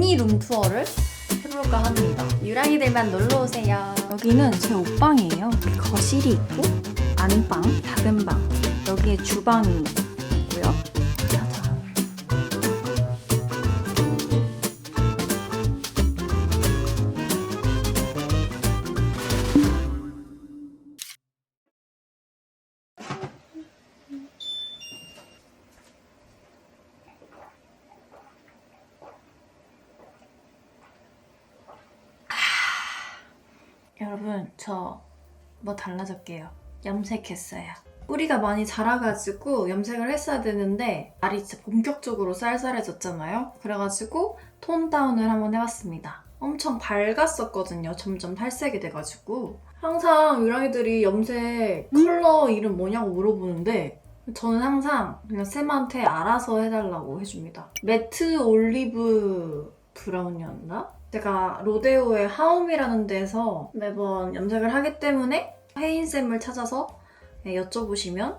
미니 룸투어를 해볼까 합니다. 유랑이들만 놀러오세요. 여기는 제 옷방이에요. 거실이 있고 안방, 작은 방, 여기에 주방이 있고요. 짜잔. 여러분, 저 뭐 달라졌게요. 염색했어요. 뿌리가 많이 자라가지고 염색을 했어야 되는데 알이 진짜 본격적으로 쌀쌀해졌잖아요. 그래가지고 톤 다운을 한번 해봤습니다. 엄청 밝았었거든요. 점점 탈색이 돼가지고. 항상 유랑이들이 염색 컬러 이름 뭐냐고 물어보는데 저는 항상 그냥 쌤한테 알아서 해달라고 해줍니다. 매트 올리브 브라운이었나? 제가 로데오의 하움이라는 데서 매번 염색을 하기 때문에 혜인쌤을 찾아서 여쭤보시면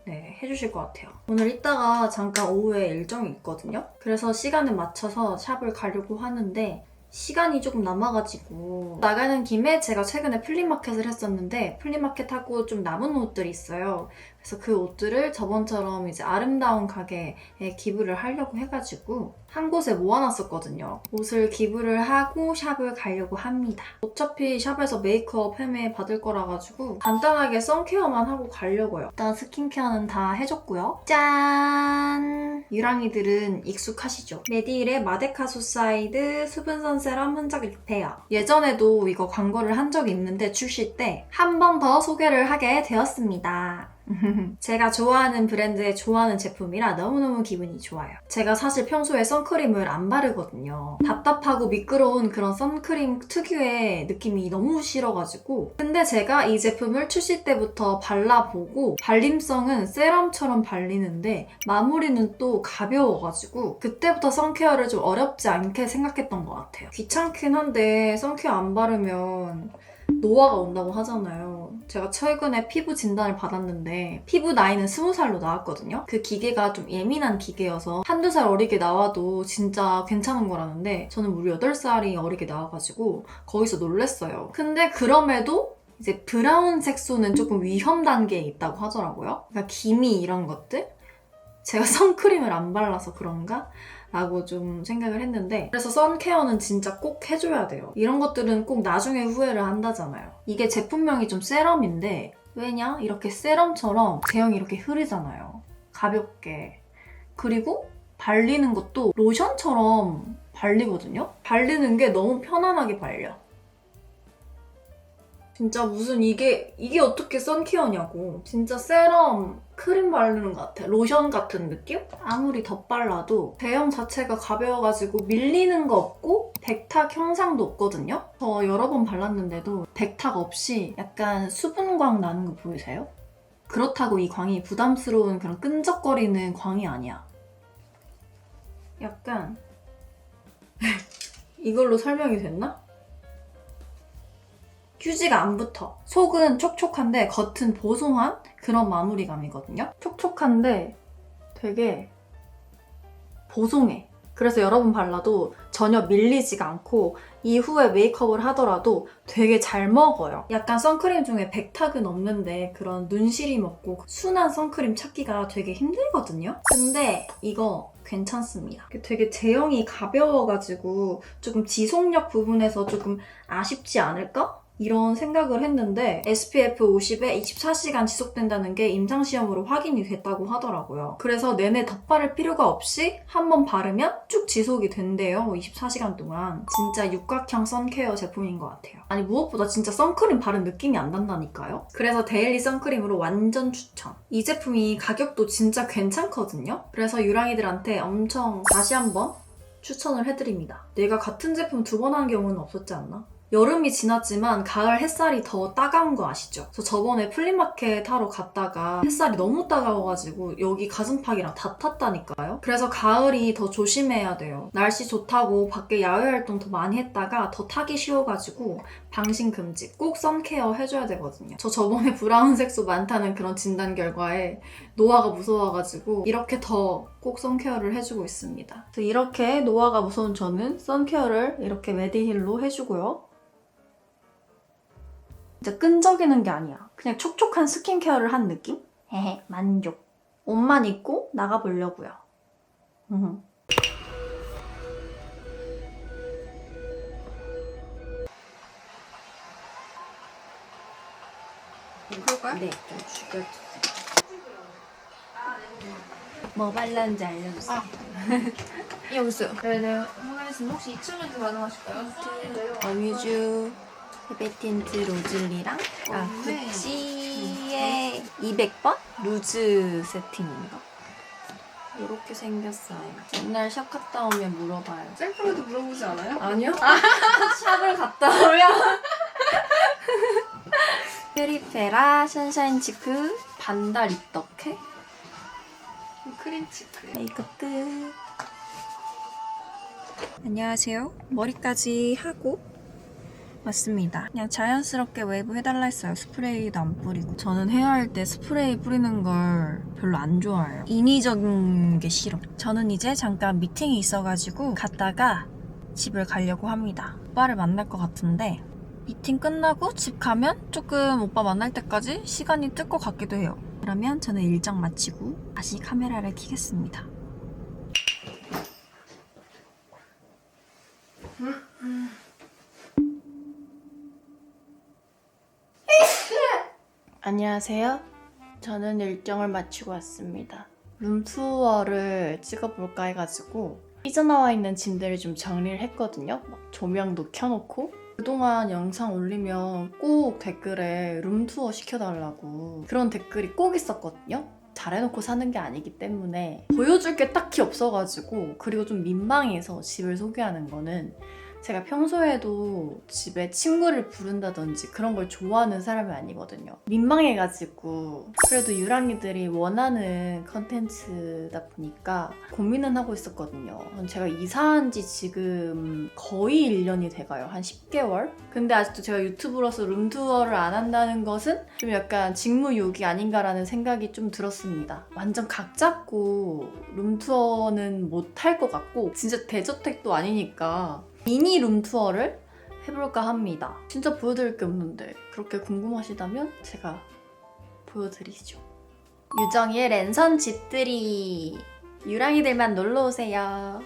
해주실 것 같아요. 오늘 이따가 잠깐 오후에 일정이 있거든요. 그래서 시간을 맞춰서 샵을 가려고 하는데 시간이 조금 남아가지고 나가는 김에 제가 최근에 플리마켓을 했었는데 플리마켓하고 좀 남은 옷들이 있어요. 그래서 그 옷들을 저번처럼 이제 아름다운 가게에 기부를 하려고 해가지고 한 곳에 모아놨었거든요. 옷을 기부를 하고 샵을 가려고 합니다. 어차피 샵에서 메이크업 헤매 받을 거라 가지고 간단하게 선케어만 하고 가려고요. 일단 스킨케어는 다 해줬고요. 짠! 유랑이들은 익숙하시죠? 메디힐의 마데카 소사이드 수분선 세럼 흔적 리페어. 예전에도 이거 광고를 한 적이 있는데 출시 때 한 번 더 소개를 하게 되었습니다. 제가 좋아하는 브랜드의 좋아하는 제품이라 너무너무 기분이 좋아요. 제가 사실 평소에 선크림을 안 바르거든요. 답답하고 미끄러운 그런 선크림 특유의 느낌이 너무 싫어가지고 근데 제가 이 제품을 출시 때부터 발라보고 발림성은 세럼처럼 발리는데 마무리는 또 가벼워가지고 그때부터 선케어를 좀 어렵지 않게 생각했던 것 같아요. 귀찮긴 한데 선케어 안 바르면 노화가 온다고 하잖아요. 제가 최근에 피부 진단을 받았는데 피부 나이는 20살로 나왔거든요. 그 기계가 좀 예민한 기계여서 한두 살 어리게 나와도 진짜 괜찮은 거라는데 저는 무려 8살이 어리게 나와가지고 거기서 놀랬어요. 근데 그럼에도 이제 브라운 색소는 조금 위험 단계에 있다고 하더라고요. 그러니까 기미 이런 것들? 제가 선크림을 안 발라서 그런가? 라고 좀 생각을 했는데 그래서 선케어는 진짜 꼭 해줘야 돼요. 이런 것들은 꼭 나중에 후회를 한다잖아요. 이게 제품명이 좀 세럼인데 왜냐? 이렇게 세럼처럼 제형이 이렇게 흐르잖아요. 가볍게. 그리고 발리는 것도 로션처럼 발리거든요? 발리는 게 너무 편안하게 발려. 진짜 무슨 이게 어떻게 선케어냐고. 진짜 세럼, 크림 바르는 것 같아. 로션 같은 느낌? 아무리 덧발라도 제형 자체가 가벼워가지고 밀리는 거 없고 백탁 형상도 없거든요? 저 여러 번 발랐는데도 백탁 없이 약간 수분광 나는 거 보이세요? 그렇다고 이 광이 부담스러운 그런 끈적거리는 광이 아니야. 약간 이걸로 설명이 됐나? 휴지가 안 붙어. 속은 촉촉한데 겉은 보송한 그런 마무리감이거든요. 촉촉한데 되게 보송해. 그래서 여러 번 발라도 전혀 밀리지가 않고 이후에 메이크업을 하더라도 되게 잘 먹어요. 약간 선크림 중에 백탁은 없는데 그런 눈시림 없고 순한 선크림 찾기가 되게 힘들거든요. 근데 이거 괜찮습니다. 되게 제형이 가벼워가지고 조금 지속력 부분에서 조금 아쉽지 않을까? 이런 생각을 했는데 SPF 50에 24시간 지속된다는 게 임상시험으로 확인이 됐다고 하더라고요. 그래서 내내 덧바를 필요가 없이 한번 바르면 쭉 지속이 된대요. 24시간 동안. 진짜 육각형 선케어 제품인 것 같아요. 아니 무엇보다 진짜 선크림 바른 느낌이 안 난다니까요. 그래서 데일리 선크림으로 완전 추천. 이 제품이 가격도 진짜 괜찮거든요. 그래서 유랑이들한테 엄청 다시 한번 추천을 해드립니다. 내가 같은 제품 2번 한 경우는 없었지 않나? 여름이 지났지만 가을 햇살이 더 따가운 거 아시죠? 저 저번에 플리마켓 하러 갔다가 햇살이 너무 따가워가지고 여기 가슴팍이랑 다 탔다니까요? 그래서 가을이 더 조심해야 돼요. 날씨 좋다고 밖에 야외 활동 더 많이 했다가 더 타기 쉬워가지고 방신 금지. 꼭 선케어 해줘야 되거든요. 저 저번에 브라운 색소 많다는 그런 진단 결과에 노화가 무서워가지고 이렇게 더 꼭 선케어를 해주고 있습니다. 그래서 이렇게 노화가 무서운 저는 선케어를 이렇게 메디힐로 해주고요. 진짜 끈적이는 게 아니야. 그냥 촉촉한 스킨케어를 한 느낌? 헤헤, 만족. 옷만 입고 나가보려고요. 그럴까요? 네, 좀 죽여주세요. 뭐 발랐는지 알려주세요. 여기 있어요. 네네. 선생님 혹시 2층인지 가능하실까요? 어뮤즈 헤베틴트 로즐리랑 네. 구찌의 200번 루즈 세팅인가? 이렇게 생겼어요. 맨날 샵 갔다 오면 물어봐요. 셀프로도 물어보지 않아요? 아니요? 샵을 갔다 오면 페리페라 션샤인 치크 반다 립덕해 크림치크요. 메이크업 끝. 안녕하세요. 머리까지 하고 왔습니다. 그냥 자연스럽게 웨이브 해달라 했어요. 스프레이도 안 뿌리고. 저는 헤어할 때 스프레이 뿌리는 걸 별로 안 좋아해요. 인위적인 게 싫어. 저는 이제 잠깐 미팅이 있어가지고 갔다가 집을 가려고 합니다. 오빠를 만날 것 같은데 미팅 끝나고 집 가면 조금 오빠 만날 때까지 시간이 뜰 것 같기도 해요. 그러면 저는 일정 마치고 다시 카메라를 켜겠습니다. 안녕하세요. 저는 일정을 마치고 왔습니다. 룸투어를 찍어볼까 해가지고 삐져나와 있는 짐들을 좀 정리를 했거든요. 막 조명도 켜놓고 그동안 영상 올리면 꼭 댓글에 룸투어 시켜달라고 그런 댓글이 꼭 있었거든요. 잘해놓고 사는 게 아니기 때문에 보여줄 게 딱히 없어가지고 그리고 좀 민망해서 집을 소개하는 거는 제가 평소에도 집에 친구를 부른다든지 그런 걸 좋아하는 사람이 아니거든요. 민망해가지고 그래도 유랑이들이 원하는 컨텐츠다 보니까 고민은 하고 있었거든요. 제가 이사한 지 지금 거의 1년이 돼가요. 한 10개월? 근데 아직도 제가 유튜브로서 룸투어를 안 한다는 것은 좀 약간 직무유기 아닌가라는 생각이 좀 들었습니다. 완전 각 잡고 룸투어는 못 할 것 같고 진짜 대저택도 아니니까 미니 룸투어를 해볼까 합니다. 진짜 보여드릴 게 없는데 그렇게 궁금하시다면 제가 보여드리죠. 유정이의 랜선 집들이 유랑이들만 놀러오세요.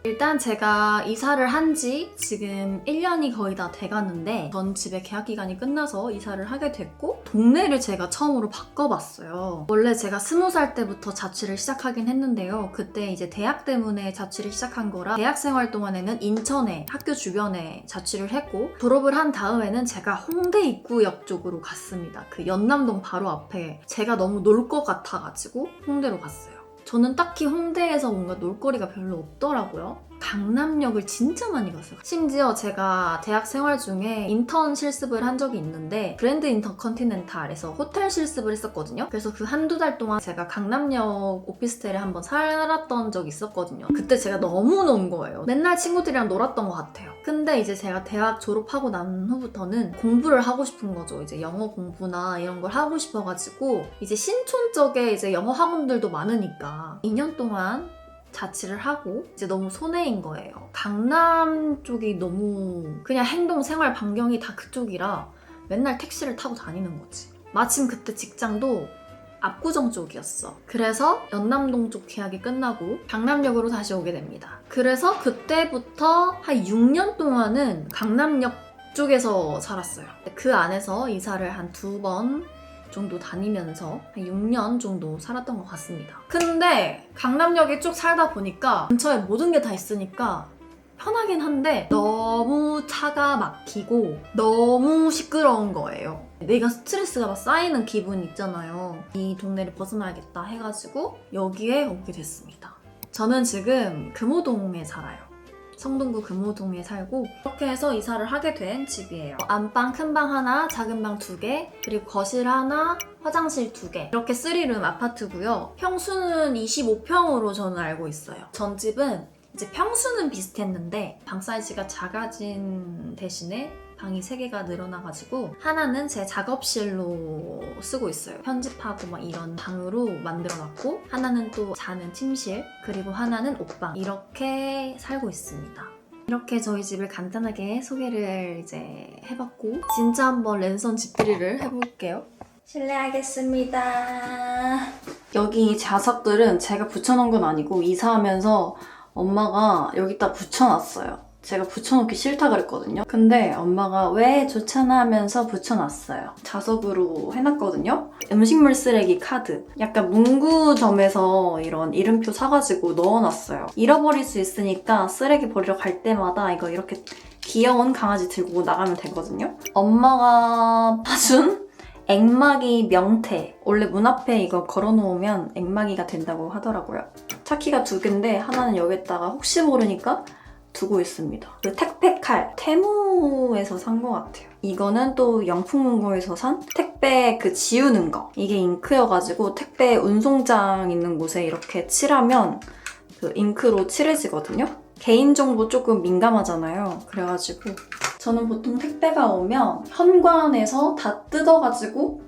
일단 제가 이사를 한 지 지금 1년이 거의 다 돼가는데 전 집에 계약 기간이 끝나서 이사를 하게 됐고 동네를 제가 처음으로 바꿔봤어요. 원래 제가 20살 때부터 자취를 시작하긴 했는데요. 그때 이제 대학 때문에 자취를 시작한 거라 대학 생활 동안에는 인천에 학교 주변에 자취를 했고 졸업을 한 다음에는 제가 홍대 입구역 쪽으로 갔습니다. 그 연남동 바로 앞에 제가 너무 놀 것 같아가지고 홍대로 갔어요. 저는 딱히 홍대에서 뭔가 놀거리가 별로 없더라고요. 강남역을 진짜 많이 갔어요. 심지어 제가 대학 생활 중에 인턴 실습을 한 적이 있는데 그랜드 인터컨티넨탈에서 호텔 실습을 했었거든요. 그래서 그 한두 달 동안 제가 강남역 오피스텔에 한번 살았던 적이 있었거든요. 그때 제가 너무 논 거예요. 맨날 친구들이랑 놀았던 것 같아요. 근데 이제 제가 대학 졸업하고 난 후부터는 공부를 하고 싶은 거죠. 이제 영어 공부나 이런 걸 하고 싶어가지고 이제 신촌 쪽에 이제 영어 학원들도 많으니까 2년 동안 자취를 하고 이제 너무 손해인 거예요. 강남 쪽이 너무 그냥 행동 생활 반경이 다 그쪽이라 맨날 택시를 타고 다니는 거지. 마침 그때 직장도 압구정 쪽이었어. 그래서 연남동 쪽 계약이 끝나고 강남역으로 다시 오게 됩니다. 그래서 그때부터 한 6년 동안은 강남역 쪽에서 살았어요. 그 안에서 이사를 한 2번 정도 다니면서 한 6년 정도 살았던 것 같습니다. 근데 강남역에 쭉 살다 보니까 근처에 모든 게 다 있으니까 편하긴 한데 너무 차가 막히고 너무 시끄러운 거예요. 내가 스트레스가 막 쌓이는 기분 있잖아요. 이 동네를 벗어나야겠다 해가지고 여기에 오게 됐습니다. 저는 지금 금호동에 살아요. 성동구 금호동에 살고 이렇게 해서 이사를 하게 된 집이에요. 안방 큰 방 하나, 작은 방 2개, 그리고 거실 하나, 화장실 2개 이렇게 3룸 아파트고요. 평수는 25평으로 저는 알고 있어요. 전 집은 이제 평수는 비슷했는데 방 사이즈가 작아진 대신에 방이 3개가 늘어나가지고 하나는 제 작업실로 쓰고 있어요. 편집하고 막 이런 방으로 만들어놨고 하나는 또 자는 침실 그리고 하나는 옷방 이렇게 살고 있습니다. 이렇게 저희 집을 간단하게 소개를 이제 해봤고 진짜 한번 랜선 집들이를 해볼게요. 실례하겠습니다. 여기 자석들은 제가 붙여놓은 건 아니고 이사하면서 엄마가 여기다 붙여놨어요. 제가 붙여놓기 싫다 그랬거든요. 근데 엄마가 왜 좋잖아 하면서 붙여놨어요. 자석으로 해놨거든요. 음식물 쓰레기 카드. 약간 문구점에서 이런 이름표 사가지고 넣어놨어요. 잃어버릴 수 있으니까 쓰레기 버리러 갈 때마다 이거 이렇게 귀여운 강아지 들고 나가면 되거든요. 엄마가 파준 액마기 명태. 원래 문 앞에 이거 걸어놓으면 액마기가 된다고 하더라고요. 차키가 2개인데 하나는 여기다가 혹시 모르니까 두고 있습니다. 그 택배 칼, 테무에서 산 것 같아요. 이거는 또 영풍문고에서 산 택배 그 지우는 거. 이게 잉크여가지고 택배 운송장 있는 곳에 이렇게 칠하면 그 잉크로 칠해지거든요. 개인정보 조금 민감하잖아요. 그래가지고 저는 보통 택배가 오면 현관에서 다 뜯어가지고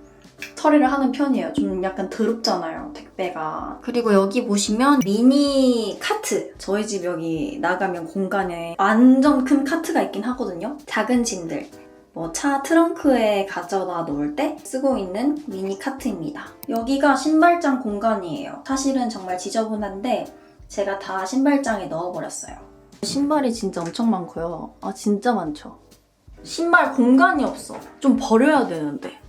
처리를 하는 편이에요. 좀 약간 더럽잖아요, 택배가. 그리고 여기 보시면 미니 카트. 저희 집 여기 나가면 공간에 완전 큰 카트가 있긴 하거든요. 작은 짐들. 뭐 차 트렁크에 가져다 놓을 때 쓰고 있는 미니 카트입니다. 여기가 신발장 공간이에요. 사실은 정말 지저분한데 제가 다 신발장에 넣어버렸어요. 신발이 진짜 엄청 많고요. 아 진짜 많죠. 신발 공간이 없어. 좀 버려야 되는데.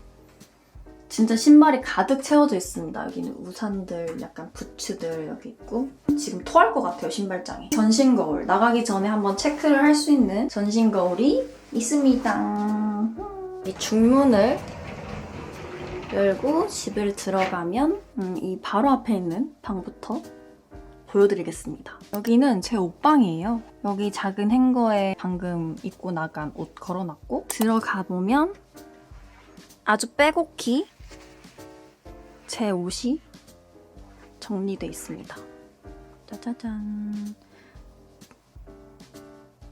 진짜 신발이 가득 채워져 있습니다. 여기는 우산들, 약간 부츠들 여기 있고 지금 토할 것 같아요, 신발장이. 전신 거울. 나가기 전에 한번 체크를 할 수 있는 전신 거울이 있습니다. 이 중문을 열고 집을 들어가면 이 바로 앞에 있는 방부터 보여드리겠습니다. 여기는 제 옷방이에요. 여기 작은 행거에 방금 입고 나간 옷 걸어놨고 들어가 보면 아주 빼곡히 제 옷이 정리되어 있습니다. 짜자잔.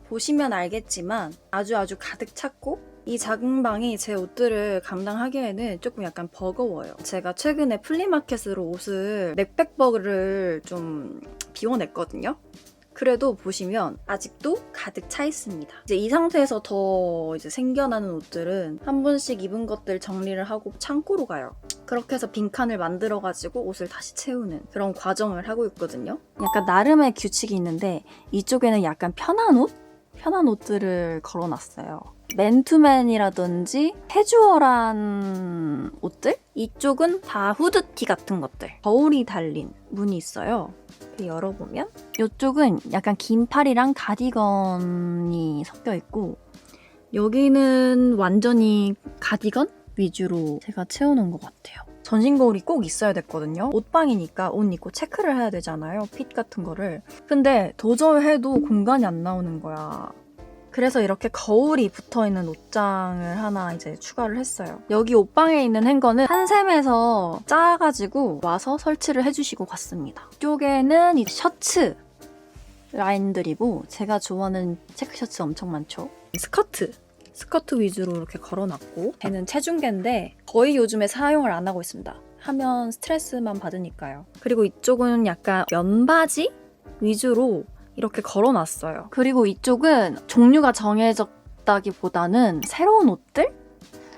보시면 알겠지만 아주 가득 찼고 이 작은 방이 제 옷들을 감당하기에는 조금 약간 버거워요. 제가 최근에 플리마켓으로 옷을 맥백버그를 좀 비워냈거든요. 그래도 보시면 아직도 가득 차 있습니다. 이제 이 상태에서 더 이제 생겨나는 옷들은 한 번씩 입은 것들 정리를 하고 창고로 가요. 그렇게 해서 빈칸을 만들어가지고 옷을 다시 채우는 그런 과정을 하고 있거든요. 약간 나름의 규칙이 있는데 이쪽에는 약간 편한 옷들을 걸어놨어요. 맨투맨이라든지 캐주얼한 옷들? 이쪽은 다 후드티 같은 것들. 거울이 달린 문이 있어요. 열어보면 이쪽은 약간 긴 팔이랑 가디건이 섞여있고 여기는 완전히 가디건 위주로 제가 채워놓은 것 같아요. 전신 거울이 꼭 있어야 됐거든요. 옷방이니까 옷 입고 체크를 해야 되잖아요. 핏 같은 거를. 근데 도저히 해도 공간이 안 나오는 거야. 그래서 이렇게 거울이 붙어있는 옷장을 하나 이제 추가를 했어요. 여기 옷방에 있는 행거는 한샘에서 짜가지고 와서 설치를 해주시고 갔습니다. 이쪽에는 이 셔츠 라인들이고 제가 좋아하는 체크 셔츠 엄청 많죠. 스커트 위주로 이렇게 걸어놨고 걔는 체중계인데 거의 요즘에 사용을 안 하고 있습니다. 하면 스트레스만 받으니까요. 그리고 이쪽은 약간 면바지 위주로 이렇게 걸어놨어요. 그리고 이쪽은 종류가 정해졌다기보다는 새로운 옷들?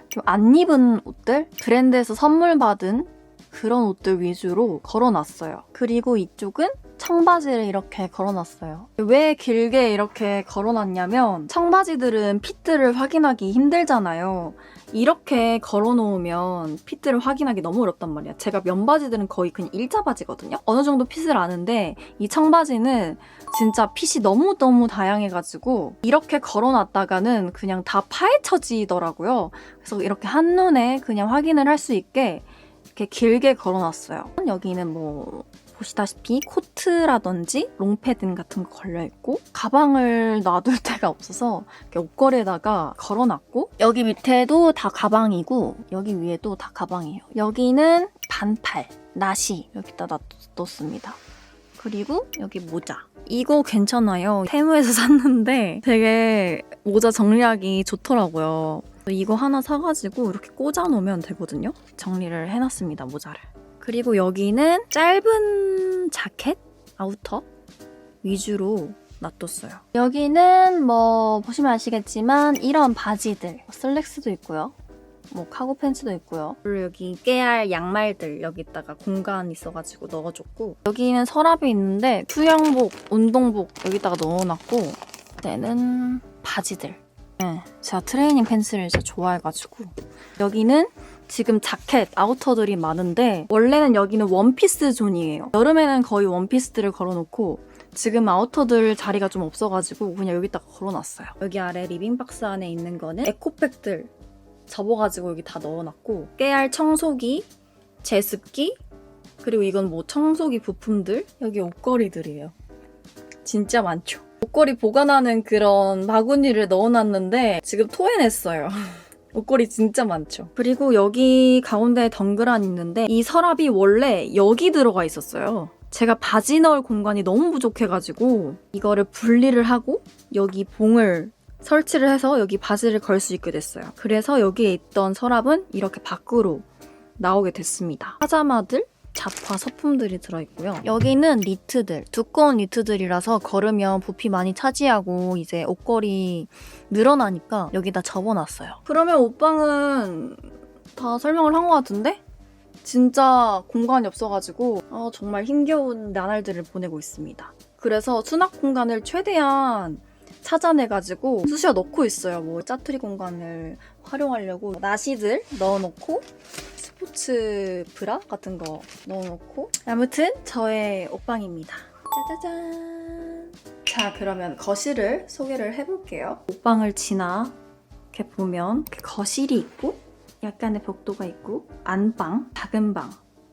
좀 안 입은 옷들? 브랜드에서 선물 받은 그런 옷들 위주로 걸어놨어요. 그리고 이쪽은 청바지를 이렇게 걸어놨어요. 왜 길게 이렇게 걸어놨냐면 청바지들은 핏들을 확인하기 힘들잖아요. 이렇게 걸어놓으면 핏들을 확인하기 너무 어렵단 말이야. 제가 면바지들은 거의 그냥 일자바지거든요. 어느 정도 핏을 아는데 이 청바지는 진짜 핏이 너무너무 다양해가지고 이렇게 걸어놨다가는 그냥 다 파헤쳐지더라고요. 그래서 이렇게 한눈에 그냥 확인을 할 수 있게 이렇게 길게 걸어놨어요. 여기는 뭐 보시다시피 코트라든지 롱패딩 같은 거 걸려있고 가방을 놔둘 데가 없어서 이렇게 옷걸이에다가 걸어놨고 여기 밑에도 다 가방이고 여기 위에도 다 가방이에요. 여기는 반팔, 나시 여기다 놔뒀습니다. 그리고 여기 모자. 이거 괜찮아요. 테무에서 샀는데 되게 모자 정리하기 좋더라고요. 이거 하나 사가지고 이렇게 꽂아놓으면 되거든요. 정리를 해놨습니다, 모자를. 그리고 여기는 짧은 자켓? 아우터? 위주로 놔뒀어요. 여기는 뭐 보시면 아시겠지만 이런 바지들, 슬랙스도 있고요. 뭐 카고 팬츠도 있고요. 그리고 여기 깨알 양말들 여기다가 공간 있어가지고 넣어줬고, 여기는 서랍이 있는데 수영복, 운동복 여기다가 넣어놨고, 얘는 바지들. 네, 제가 트레이닝 팬츠를 진짜 좋아해가지고. 여기는 지금 자켓, 아우터들이 많은데 원래는 여기는 원피스 존이에요. 여름에는 거의 원피스들을 걸어놓고 지금 아우터들 자리가 좀 없어가지고 그냥 여기다가 걸어놨어요. 여기 아래 리빙박스 안에 있는 거는 에코백들 접어가지고 여기 다 넣어놨고, 깨알 청소기, 제습기, 그리고 이건 뭐 청소기 부품들, 여기 옷걸이들이에요. 진짜 많죠. 옷걸이 보관하는 그런 바구니를 넣어놨는데 지금 토해냈어요. 옷걸이 진짜 많죠. 그리고 여기 가운데에 덩그란 있는데 이 서랍이 원래 여기 들어가 있었어요. 제가 바지 넣을 공간이 너무 부족해가지고 이거를 분리를 하고 여기 봉을 설치를 해서 여기 바지를 걸 수 있게 됐어요. 그래서 여기에 있던 서랍은 이렇게 밖으로 나오게 됐습니다. 파자마들, 잡화 소품들이 들어있고요. 여기는 니트들, 두꺼운 니트들이라서 걸으면 부피 많이 차지하고 이제 옷걸이 늘어나니까 여기다 접어놨어요. 그러면 옷방은 다 설명을 한 것 같은데? 진짜 공간이 없어가지고 정말 힘겨운 나날들을 보내고 있습니다. 그래서 수납 공간을 최대한 찾아내가지고 쑤셔 넣고 있어요. 뭐 짜투리 공간을 활용하려고 나시들 넣어놓고 스포츠 브라 같은 거 넣어놓고, 아무튼 저의 옷방입니다. 짜자잔. 자, 그러면 거실을 소개를 해볼게요. 옷방을 이렇게 보면 이렇게 거실이 있고 약간의 벽도가 있고, 안방, 작은 방,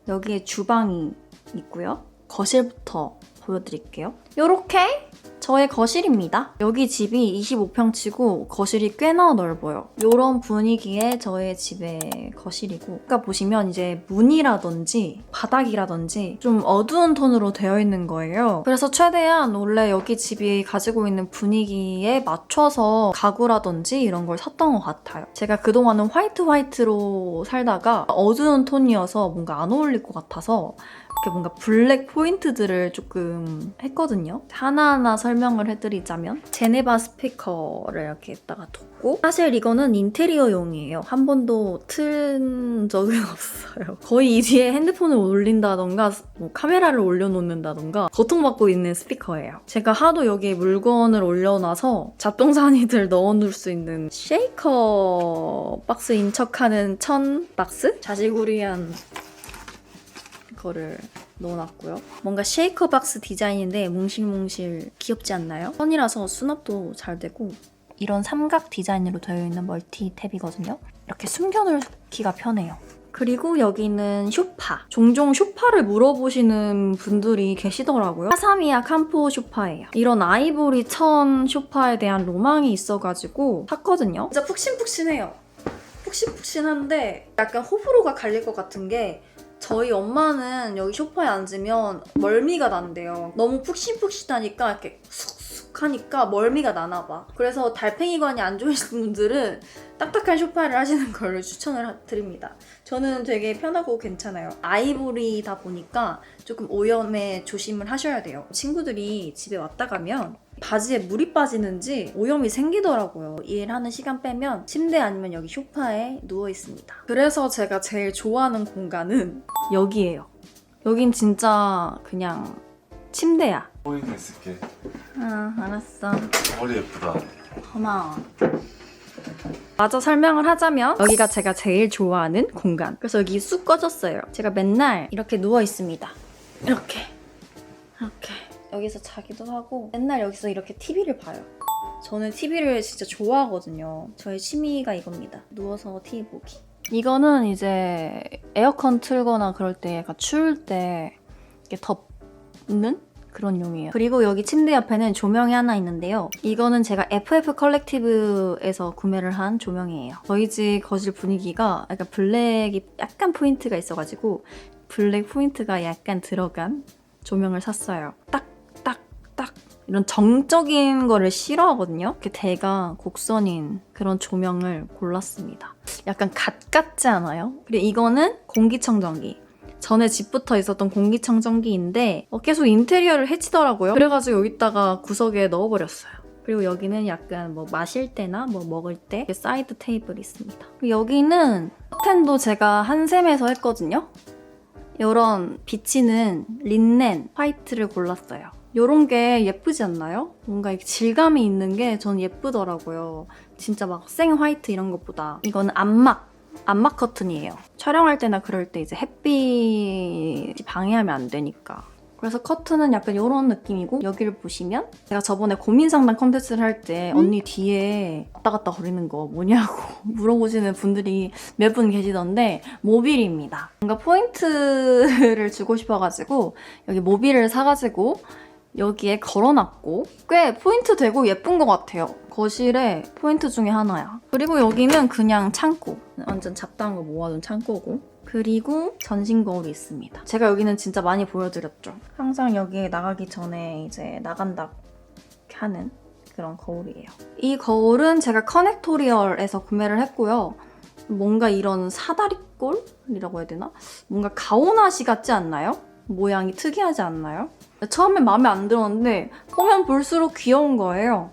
여기에 주방이 있고요. 거실부터 보여드릴게요. 요렇게 저의 거실입니다. 여기 집이 25평치고 거실이 꽤나 넓어요. 이런 분위기의 저의 집의 거실이고, 아까 보시면 이제 문이라든지 바닥이라든지 좀 어두운 톤으로 되어 있는 거예요. 그래서 최대한 원래 여기 집이 가지고 있는 분위기에 맞춰서 가구라든지 이런 걸 샀던 것 같아요. 제가 그동안은 화이트로 살다가 어두운 톤이어서 뭔가 안 어울릴 것 같아서 이렇게 뭔가 블랙 포인트들을 조금 했거든요. 하나하나 설명을 해드리자면 제네바 스피커를 이렇게 했다가 뒀고, 사실 이거는 인테리어용이에요. 한 번도 틀은 적은 없어요. 거의 이 뒤에 핸드폰을 올린다던가 뭐 카메라를 올려놓는다던가 고통받고 있는 스피커예요. 제가 하도 여기에 물건을 올려놔서 잡동사니들 넣어놓을 수 있는 쉐이커 박스인 척하는 천 박스? 자지구리한 거를 넣어놨고요. 뭔가 쉐이커 박스 디자인인데 뭉실뭉실 귀엽지 않나요? 천이라서 수납도 잘 되고, 이런 삼각 디자인으로 되어 있는 멀티탭이거든요. 이렇게 숨겨놓기가 편해요. 그리고 여기는 쇼파. 종종 쇼파를 물어보시는 분들이 계시더라고요. 카사미야 캄포 쇼파예요. 이런 아이보리 천 쇼파에 대한 로망이 있어가지고 샀거든요. 진짜 푹신푹신해요. 푹신푹신한데 약간 호불호가 갈릴 것 같은 게, 저희 엄마는 여기 소파에 앉으면 멀미가 난대요. 너무 푹신푹신하니까 이렇게 쑥쑥 하니까 멀미가 나나 봐. 그래서 달팽이관이 안 좋으신 분들은 딱딱한 소파를 하시는 걸 추천을 드립니다. 저는 되게 편하고 괜찮아요. 아이보리다 보니까 조금 오염에 조심을 하셔야 돼요. 친구들이 집에 왔다 가면 바지에 물이 빠지는지 오염이 생기더라고요. 일하는 시간 빼면 침대 아니면 여기 소파에 누워 있습니다. 그래서 제가 제일 좋아하는 공간은 여기예요. 여긴 진짜 그냥 침대야. 포인트 있을게. 알았어. 머리 예쁘다. 고마워. 마저 설명을 하자면 여기가 제가 제일 좋아하는 공간. 그래서 여기 쑥 꺼졌어요. 제가 맨날 이렇게 누워 있습니다. 이렇게 여기서 자기도 하고 맨날 여기서 이렇게 TV를 봐요. 저는 TV를 진짜 좋아하거든요. 저의 취미가 이겁니다. 누워서 TV 보기. 이거는 이제 에어컨 틀거나 그럴 때 약간 추울 때 이렇게 덮는 그런 용이에요. 그리고 여기 침대 옆에는 조명이 하나 있는데요. 이거는 제가 FF 컬렉티브에서 구매를 한 조명이에요. 저희 집 거실 분위기가 약간 블랙이 약간 포인트가 있어가지고 블랙 포인트가 약간 들어간 조명을 샀어요. 딱 이런 정적인 거를 싫어하거든요. 이렇게 대가 곡선인 그런 조명을 골랐습니다. 약간 갓 같지 않아요? 그리고 이거는 공기청정기. 전에 집부터 있었던 공기청정기인데 계속 인테리어를 해치더라고요. 그래가지고 여기다가 구석에 넣어버렸어요. 그리고 여기는 약간 뭐 마실 때나 뭐 먹을 때 사이드 테이블이 있습니다. 그리고 여기는 커튼도 제가 한샘에서 했거든요. 이런 비치는 린넨 화이트를 골랐어요. 이런 게 예쁘지 않나요? 뭔가 이렇게 질감이 있는 게 전 예쁘더라고요. 진짜 막 생 화이트 이런 것보다. 이거는 암막 커튼이에요. 촬영할 때나 그럴 때 이제 햇빛이 방해하면 안 되니까. 그래서 커튼은 약간 이런 느낌이고, 여기를 보시면 제가 저번에 고민 상담 컨텐츠를 할 때 언니 뒤에 왔다 갔다 거리는 거 뭐냐고 물어보시는 분들이 몇 분 계시던데, 모빌입니다. 뭔가 포인트를 주고 싶어가지고 여기 모빌을 사가지고 여기에 걸어놨고, 꽤 포인트 되고 예쁜 것 같아요. 거실에 포인트 중에 하나야. 그리고 여기는 그냥 창고. 완전 잡다한 거 모아둔 창고고. 그리고 전신 거울이 있습니다. 제가 여기는 진짜 많이 보여드렸죠. 항상 여기에 나가기 전에 이제 나간다 하는 그런 거울이에요. 이 거울은 제가 커넥토리얼에서 구매를 했고요. 뭔가 이런 사다리꼴이라고 해야 되나? 뭔가 가오나시 같지 않나요? 모양이 특이하지 않나요? 처음엔 마음에 안 들었는데 보면 볼수록 귀여운 거예요.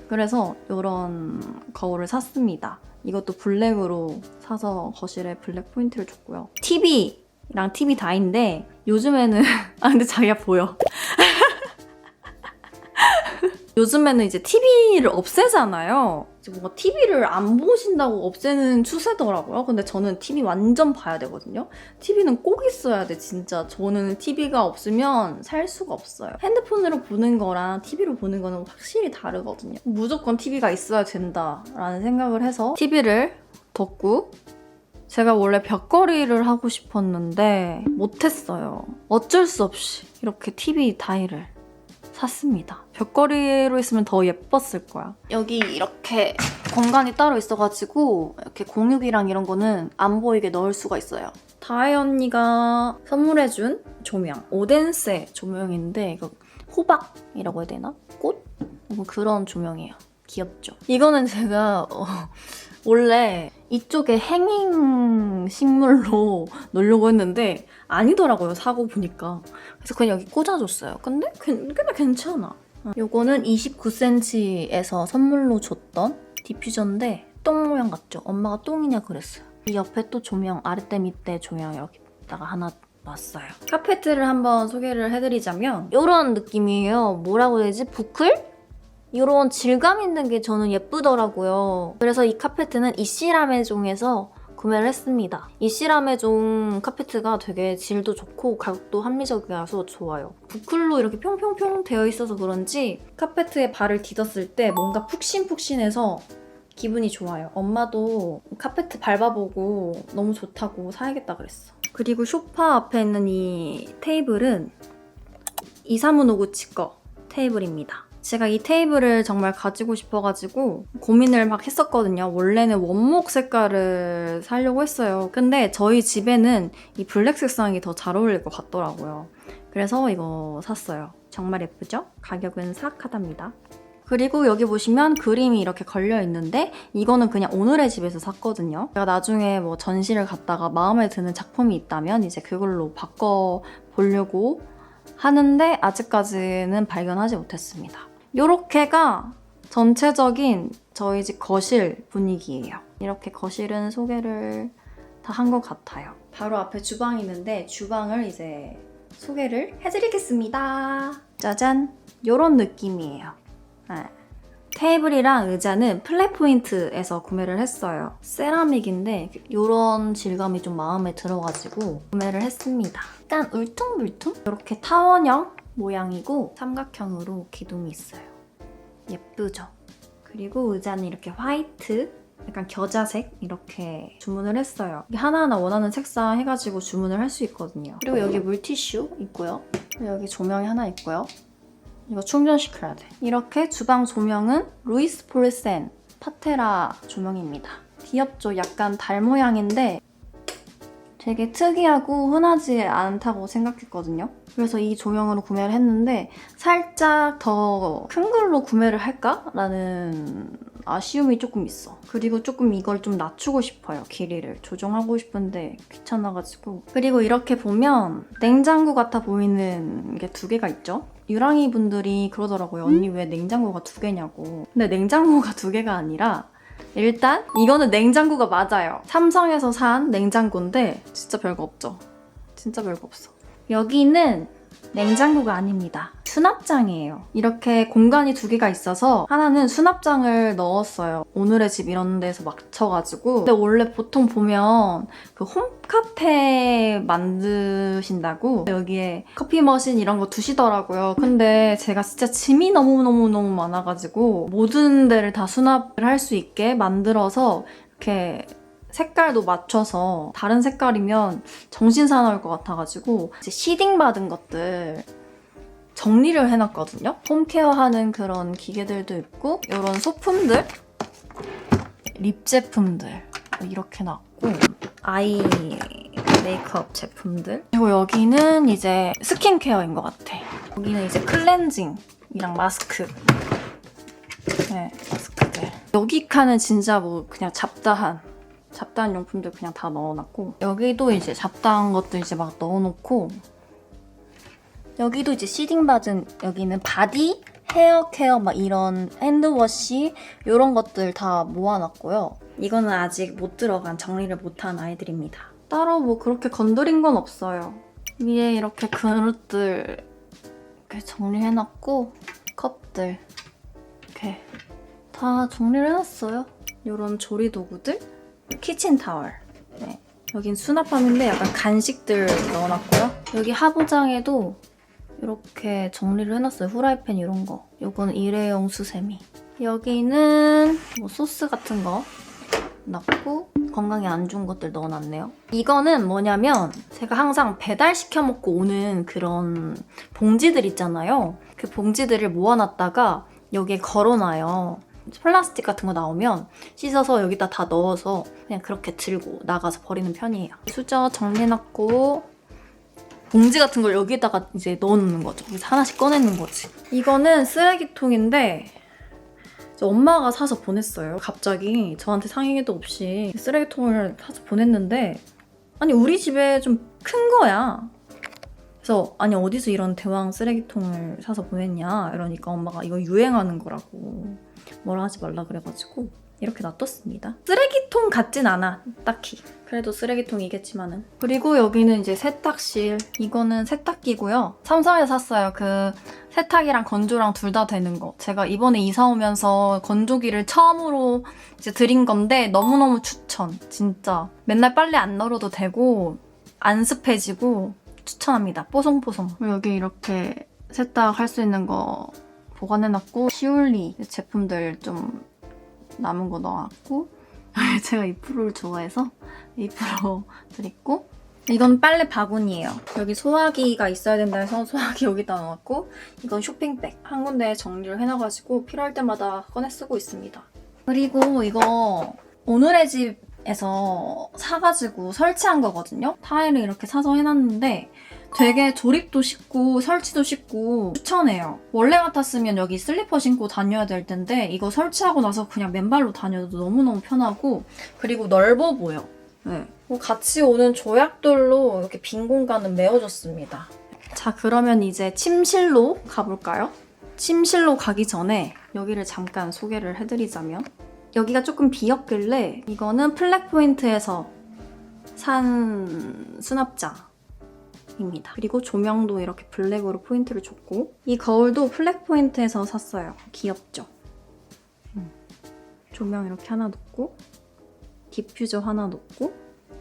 그래서 이런 거울을 샀습니다. 이것도 블랙으로 사서 거실에 블랙 포인트를 줬고요. TV랑 TV 다인데 요즘에는 근데 자기가 보여. 요즘에는 이제 TV를 없애잖아요. 이제 뭔가 TV를 안 보신다고 없애는 추세더라고요. 근데 저는 TV 완전 봐야 되거든요. TV는 꼭 있어야 돼, 진짜. 저는 TV가 없으면 살 수가 없어요. 핸드폰으로 보는 거랑 TV로 보는 거는 확실히 다르거든요. 무조건 TV가 있어야 된다라는 생각을 해서 TV를 뒀고, 제가 원래 벽걸이를 하고 싶었는데 못했어요. 어쩔 수 없이 이렇게 TV 다이를 샀습니다. 벽걸이로 했으면 더 예뻤을 거야. 여기 이렇게 공간이 따로 있어가지고 이렇게 공육이랑 이런 거는 안 보이게 넣을 수가 있어요. 다혜 언니가 선물해준 조명, 오덴세 조명인데 이거 호박이라고 해야 되나? 꽃? 뭐 그런 조명이에요. 귀엽죠? 이거는 제가 원래 이쪽에 행잉 식물로 놓으려고 했는데 아니더라고요, 사고 보니까. 그래서 그냥 여기 꽂아줬어요. 근데 괜찮아. 요거는 29cm에서 선물로 줬던 디퓨저인데 똥 모양 같죠? 엄마가 똥이냐 그랬어요. 이 옆에 또 조명, 아랫대 밑에 조명 이렇게다가 하나 놨어요. 카페트를 한번 소개를 해드리자면 이런 느낌이에요. 뭐라고 해야 되지? 부클? 이런 질감 있는 게 저는 예쁘더라고요. 그래서 이 카페트는 이씨라메종에서 구매를 했습니다. 이씨라메종 카페트가 되게 질도 좋고 가격도 합리적이라서 좋아요. 부클로 이렇게 평평평 되어 있어서 그런지 카페트에 발을 디뎠을 때 뭔가 푹신푹신해서 기분이 좋아요. 엄마도 카페트 밟아보고 너무 좋다고 사야겠다 그랬어. 그리고 소파 앞에 있는 이 테이블은 이사무 노구치 거 테이블입니다. 제가 이 테이블을 정말 가지고 싶어가지고 고민을 막 했었거든요. 원래는 원목 색깔을 사려고 했어요. 근데 저희 집에는 이 블랙 색상이 더 잘 어울릴 것 같더라고요. 그래서 이거 샀어요. 정말 예쁘죠? 가격은 사악하답니다. 그리고 여기 보시면 그림이 이렇게 걸려 있는데 이거는 그냥 오늘의 집에서 샀거든요. 제가 나중에 뭐 전시를 갔다가 마음에 드는 작품이 있다면 이제 그걸로 바꿔보려고 하는데 아직까지는 발견하지 못했습니다. 요렇게가 전체적인 저희 집 거실 분위기예요. 이렇게 거실은 소개를 다 한 것 같아요. 바로 앞에 주방이 있는데 주방을 이제 소개를 해드리겠습니다. 짜잔! 요런 느낌이에요. 네. 테이블이랑 의자는 플랫포인트에서 구매를 했어요. 세라믹인데 이런 질감이 좀 마음에 들어가지고 구매를 했습니다. 약간 울퉁불퉁? 이렇게 타원형 모양이고 삼각형으로 기둥이 있어요. 예쁘죠? 그리고 의자는 이렇게 화이트, 약간 겨자색 이렇게 주문을 했어요. 하나하나 원하는 색상 해가지고 주문을 할 수 있거든요. 그리고 여기 물티슈 있고요. 그리고 여기 조명이 하나 있고요. 이거 충전시켜야 돼. 이렇게 주방 조명은 루이스 폴센 파테라 조명입니다. 귀엽죠? 약간 달 모양인데 되게 특이하고 흔하지 않다고 생각했거든요. 그래서 이 조명으로 구매를 했는데 살짝 더 큰 걸로 구매를 할까라는 아쉬움이 조금 있어. 그리고 조금 이걸 좀 낮추고 싶어요. 길이를 조정하고 싶은데 귀찮아가지고. 그리고 이렇게 보면 냉장고 같아 보이는 게 2개가 있죠. 유랑이 분들이 그러더라고요. 언니 왜 냉장고가 2개냐고. 근데 냉장고가 2개가 아니라 일단 이거는 냉장고가 맞아요. 삼성에서 산 냉장고인데 진짜 별거 없죠. 진짜 별거 없어. 여기는 냉장고가 아닙니다. 수납장이에요. 이렇게 공간이 2개가 있어서 하나는 수납장을 넣었어요. 오늘의 집 이런 데서 맞춰가지고. 근데 원래 보통 보면 그 홈카페 만드신다고 여기에 커피 머신 이런 거 두시더라고요. 근데 제가 진짜 짐이 너무너무 많아가지고 모든 데를 다 수납을 할 수 있게 만들어서 이렇게 색깔도 맞춰서 다른 색깔이면 정신 사나울 것 같아가지고 이제 시딩 받은 것들 정리를 해놨거든요. 홈케어 하는 그런 기계들도 있고 이런 소품들, 립 제품들 이렇게 놨고 아이 메이크업 제품들 그리고 여기는 이제 스킨케어인 것 같아. 여기는 이제 클렌징이랑 마스크 네, 마스크들. 여기 칸은 진짜 뭐 그냥 잡다한 용품들 그냥 다 넣어놨고 여기도 이제 잡다한 것들 이제 막 넣어놓고 여기도 이제 시딩 받은 여기는 바디, 헤어 케어 막 이런 핸드워시 이런 것들 다 모아놨고요. 이거는 아직 못 들어간 정리를 못한 아이들입니다. 따로 뭐 그렇게 건드린 건 없어요. 위에 이렇게 그릇들 이렇게 정리해놨고 컵들 이렇게 다 정리를 해놨어요. 이런 조리 도구들 키친타월 네. 여긴 수납함인데 약간 간식들 넣어놨고요. 여기 하부장에도 이렇게 정리를 해놨어요. 후라이팬 이런 거. 요거는 일회용 수세미. 여기는 뭐 소스 같은 거 넣고 건강에 안 좋은 것들 넣어놨네요. 이거는 뭐냐면 제가 항상 배달시켜 먹고 오는 그런 봉지들 있잖아요. 그 봉지들을 모아놨다가 여기에 걸어놔요. 플라스틱 같은 거 나오면 씻어서 여기다 다 넣어서 그냥 그렇게 들고 나가서 버리는 편이에요. 수저 정리해놨고 봉지 같은 걸 여기다가 이제 넣어놓는 거죠. 그래서 하나씩 꺼내는 거지. 이거는 쓰레기통인데 엄마가 사서 보냈어요. 갑자기 저한테 상의도 없이 쓰레기통을 사서 보냈는데 아니 우리 집에 좀 큰 거야. 그래서 아니 어디서 이런 대왕 쓰레기통을 사서 보냈냐 이러니까 엄마가 이거 유행하는 거라고 뭐라 하지 말라 그래가지고 이렇게 놔뒀습니다. 쓰레기통 같진 않아 딱히. 그래도 쓰레기통이겠지만은. 그리고 여기는 이제 세탁실. 이거는 세탁기고요. 삼성에서 샀어요. 그 세탁이랑 건조랑 둘 다 되는 거. 제가 이번에 이사 오면서 건조기를 처음으로 이제 드린 건데 너무너무 추천. 진짜 맨날 빨래 안 널어도 되고 안 습해지고 추천합니다. 뽀송뽀송. 그리고 여기 이렇게 세탁할 수 있는 거 보관해놨고 시울리 제품들 좀 남은 거 넣어놨고 제가 이 프로를 좋아해서 이 프로들 있고 이건 빨래 바구니예요. 여기 소화기가 있어야 된다 해서 소화기 여기다 넣었고 이건 쇼핑백 한 군데 정리를 해놔가지고 필요할 때마다 꺼내 쓰고 있습니다. 그리고 이거 오늘의 집에서 사가지고 설치한 거거든요. 타일을 이렇게 사서 해놨는데 되게 조립도 쉽고 설치도 쉽고 추천해요. 원래 같았으면 여기 슬리퍼 신고 다녀야 될 텐데 이거 설치하고 나서 그냥 맨발로 다녀도 너무너무 편하고 그리고 넓어 보여. 네. 같이 오는 조약돌로 이렇게 빈 공간은 메워줬습니다. 자, 그러면 이제 침실로 가볼까요? 침실로 가기 전에 여기를 잠깐 소개를 해드리자면 여기가 조금 비었길래 이거는 플렉포인트에서 산 수납장 입니다. 그리고 조명도 이렇게 블랙으로 포인트를 줬고 이 거울도 플렉 포인트에서 샀어요. 귀엽죠? 조명 이렇게 하나 놓고 디퓨저 하나 놓고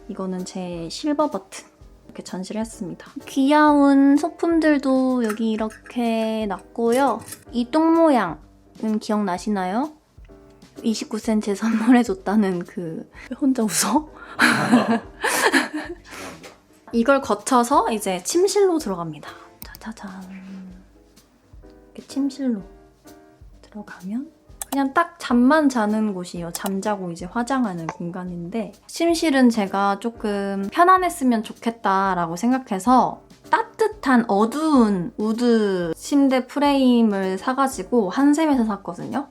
이거는 제 실버 버튼 이렇게 전시를 했습니다. 귀여운 소품들도 여기 이렇게 놨고요. 이 똥 모양은 기억나시나요? 29cm에 선물해줬다는 그... 혼자 웃어? 이걸 거쳐서 이제 침실로 들어갑니다. 짜자잔. 이렇게 침실로 들어가면 그냥 딱 잠만 자는 곳이에요. 잠자고 이제 화장하는 공간인데 침실은 제가 조금 편안했으면 좋겠다라고 생각해서 따뜻한 어두운 우드 침대 프레임을 사가지고 한샘에서 샀거든요.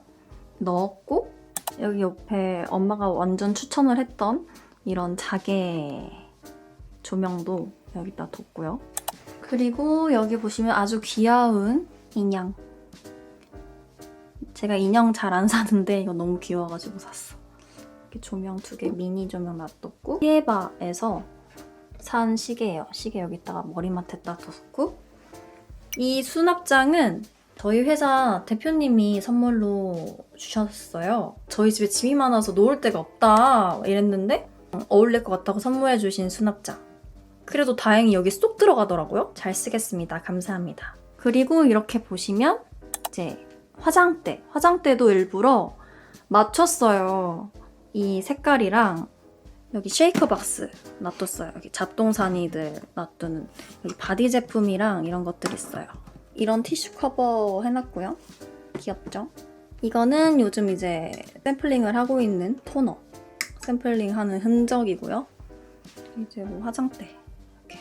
넣었고 여기 옆에 엄마가 완전 추천을 했던 이런 자개 조명도 여기다 뒀고요. 그리고 여기 보시면 아주 귀여운 인형. 제가 인형 잘 안 사는데 이거 너무 귀여워가지고 샀어. 이렇게 조명 2개 미니 조명 놔뒀고 피에바에서 산 시계예요. 시계 여기다가 머리맡에다 뒀고 이 수납장은 저희 회사 대표님이 선물로 주셨어요. 저희 집에 짐이 많아서 놓을 데가 없다 이랬는데 어울릴 것 같다고 선물해 주신 수납장. 그래도 다행히 여기 쏙 들어가더라고요. 잘 쓰겠습니다. 감사합니다. 그리고 이렇게 보시면 이제 화장대도 일부러 맞췄어요. 이 색깔이랑 여기 쉐이커 박스 놔뒀어요. 여기 잡동사니들 놔두는 여기 바디 제품이랑 이런 것들 있어요. 이런 티슈 커버 해놨고요. 귀엽죠? 이거는 요즘 이제 샘플링을 하고 있는 토너. 샘플링하는 흔적이고요. 이제 뭐 화장대. 이렇게.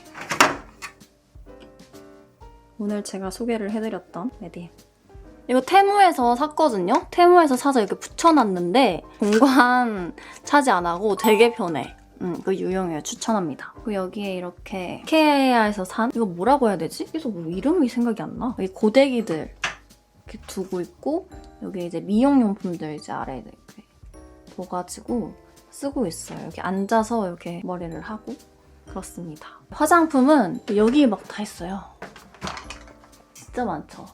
오늘 제가 소개를 해드렸던 메디. 이거 테무에서 샀거든요? 테무에서 사서 이렇게 붙여놨는데 공간 차지 안 하고 되게 편해. 그거 유용해요. 추천합니다. 그리고 여기에 이렇게 케아에서 산 이거 뭐라고 해야 되지? 계속 뭐 이름이 생각이 안 나. 여기 고데기들 이렇게 두고 있고 여기 이제 미용용품들 이제 아래에 이렇게 둬가지고 쓰고 있어요. 여기 앉아서 이렇게 머리를 하고 그렇습니다. 화장품은 여기 막 다 있어요. 진짜 많죠.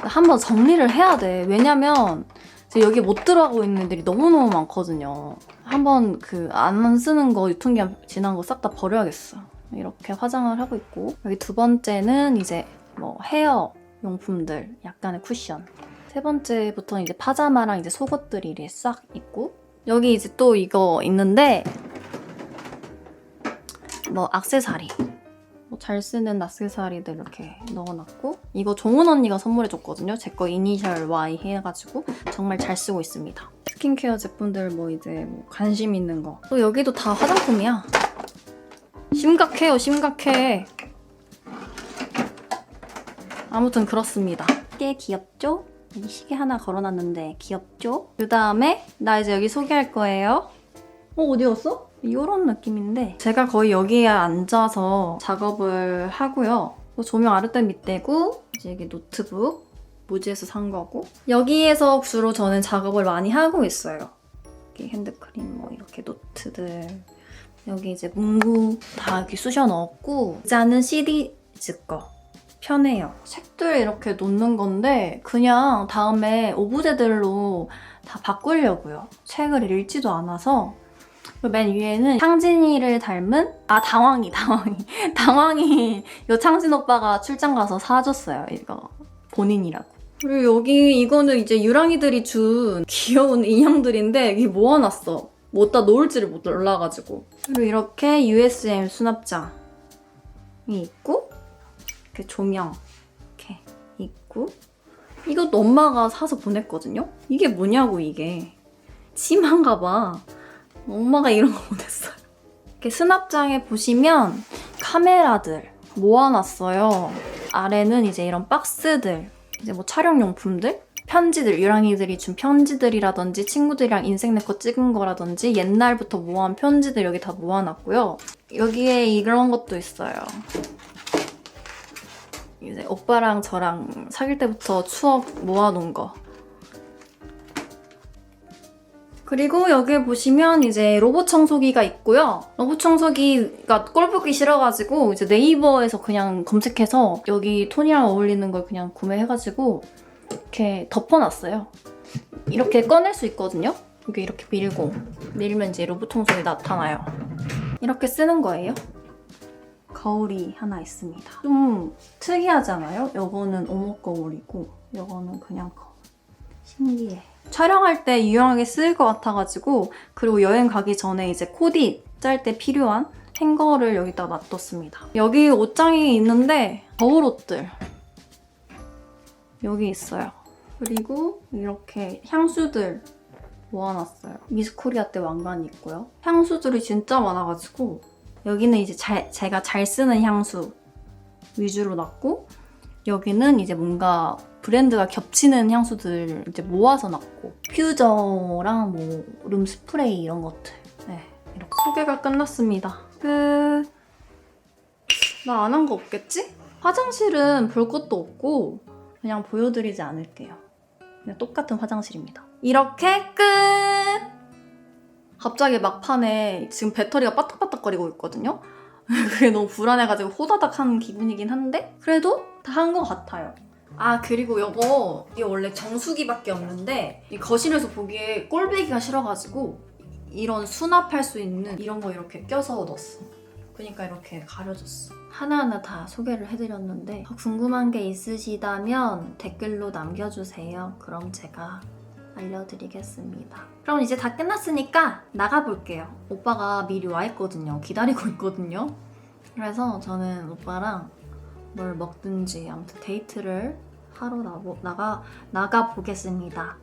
한번 정리를 해야 돼. 왜냐면 여기 못 들어가고 있는 애들이 너무너무 많거든요. 한번 그 안 쓰는 거 유통기한 지난 거 싹 다 버려야겠어. 이렇게 화장을 하고 있고 여기 두 번째는 이제 뭐 헤어 용품들 약간의 쿠션. 세 번째부터는 이제 파자마랑 이제 속옷들이 이렇게 싹 있고 여기 이제 또 이거 있는데 뭐 액세서리. 뭐 잘 쓰는 액세서리들 이렇게 넣어놨고 이거 종은 언니가 선물해줬거든요. 제 거 이니셜 Y 해가지고 정말 잘 쓰고 있습니다. 스킨케어 제품들 뭐 이제 뭐 관심 있는 거. 또 여기도 다 화장품이야. 심각해요, 심각해. 아무튼 그렇습니다. 꽤 귀엽죠? 여기 시계 하나 걸어놨는데 귀엽죠? 그 다음에 나 이제 여기 소개할 거예요. 어디 갔어? 이런 느낌인데 제가 거의 여기에 앉아서 작업을 하고요. 조명 아랫대 밑대고 이제 이게 노트북 무지에서 산 거고 여기에서 주로 저는 작업을 많이 하고 있어요. 이렇게 핸드크림 뭐 이렇게 노트들 여기 이제 문구 다 이렇게 쑤셔 넣었고 이자는 시리즈 거 편해요. 책들 이렇게 놓는 건데 그냥 다음에 오브제들로 다 바꾸려고요. 책을 읽지도 않아서 맨 위에는 창진이를 닮은 당황이 이거 창진 오빠가 출장 가서 사줬어요. 이거 본인이라고. 그리고 여기 이거는 이제 유랑이들이 준 귀여운 인형들인데 이게 모아놨어. 뭐 어디다 놓을지를 몰라가지고. 그리고 이렇게 USM 수납장이 있고 이렇게 조명 이렇게 있고 이것도 엄마가 사서 보냈거든요. 이게 뭐냐고 이게. 심한가 봐. 엄마가 이런 거 보냈어요. 이렇게 수납장에 보시면 카메라들 모아놨어요. 아래는 이제 이런 박스들, 이제 뭐 촬영용품들, 편지들, 유랑이들이 준 편지들이라든지 친구들이랑 인생 내 거 찍은 거라든지 옛날부터 모아온 편지들 여기 다 모아놨고요. 여기에 이런 것도 있어요. 이제 오빠랑 저랑 사귈 때부터 추억 모아놓은 거. 그리고 여기 보시면 이제 로봇 청소기가 있고요. 로봇 청소기가 꼴 보기 싫어가지고 이제 네이버에서 그냥 검색해서 여기 톤이랑 어울리는 걸 그냥 구매해가지고 이렇게 덮어놨어요. 이렇게 꺼낼 수 있거든요. 여기 이렇게 밀면 이제 로봇 청소기 나타나요. 이렇게 쓰는 거예요. 거울이 하나 있습니다. 좀 특이하잖아요? 요거는 오목 거울이고 요거는 그냥 거울. 신기해. 촬영할 때 유용하게 쓰일 것 같아가지고 그리고 여행 가기 전에 이제 코디 짤 때 필요한 행거를 여기다 놔뒀습니다. 여기 옷장이 있는데 겨울 옷들 여기 있어요. 그리고 이렇게 향수들 모아놨어요. 미스코리아 때 왕관이 있고요. 향수들이 진짜 많아가지고 여기는 이제 제가 잘 쓰는 향수 위주로 놨고 여기는 이제 뭔가 브랜드가 겹치는 향수들 이제 모아서 놨고 퓨저랑 뭐 룸 스프레이 이런 것들. 네, 이렇게 소개가 끝났습니다. 끝. 나 안 한 거 없겠지? 화장실은 볼 것도 없고 그냥 보여드리지 않을게요. 그냥 똑같은 화장실입니다. 이렇게 끝! 갑자기 막판에 지금 배터리가 빠딱빠딱거리고 있거든요? 그게 너무 불안해가지고 호다닥 하는 기분이긴 한데 그래도 다 한 것 같아요. 아 그리고 이게 원래 정수기밖에 없는데 이 거실에서 보기에 꼴배기가 싫어가지고 이런 수납할 수 있는 이런 거 이렇게 껴서 넣었어. 그러니까 이렇게 가려졌어. 하나하나 다 소개를 해드렸는데 궁금한 게 있으시다면 댓글로 남겨주세요. 그럼 제가 알려드리겠습니다. 그럼 이제 다 끝났으니까 나가볼게요. 오빠가 미리 와 있거든요. 기다리고 있거든요. 그래서 저는 오빠랑 뭘 먹든지 아무튼 데이트를 하러 나가 보겠습니다.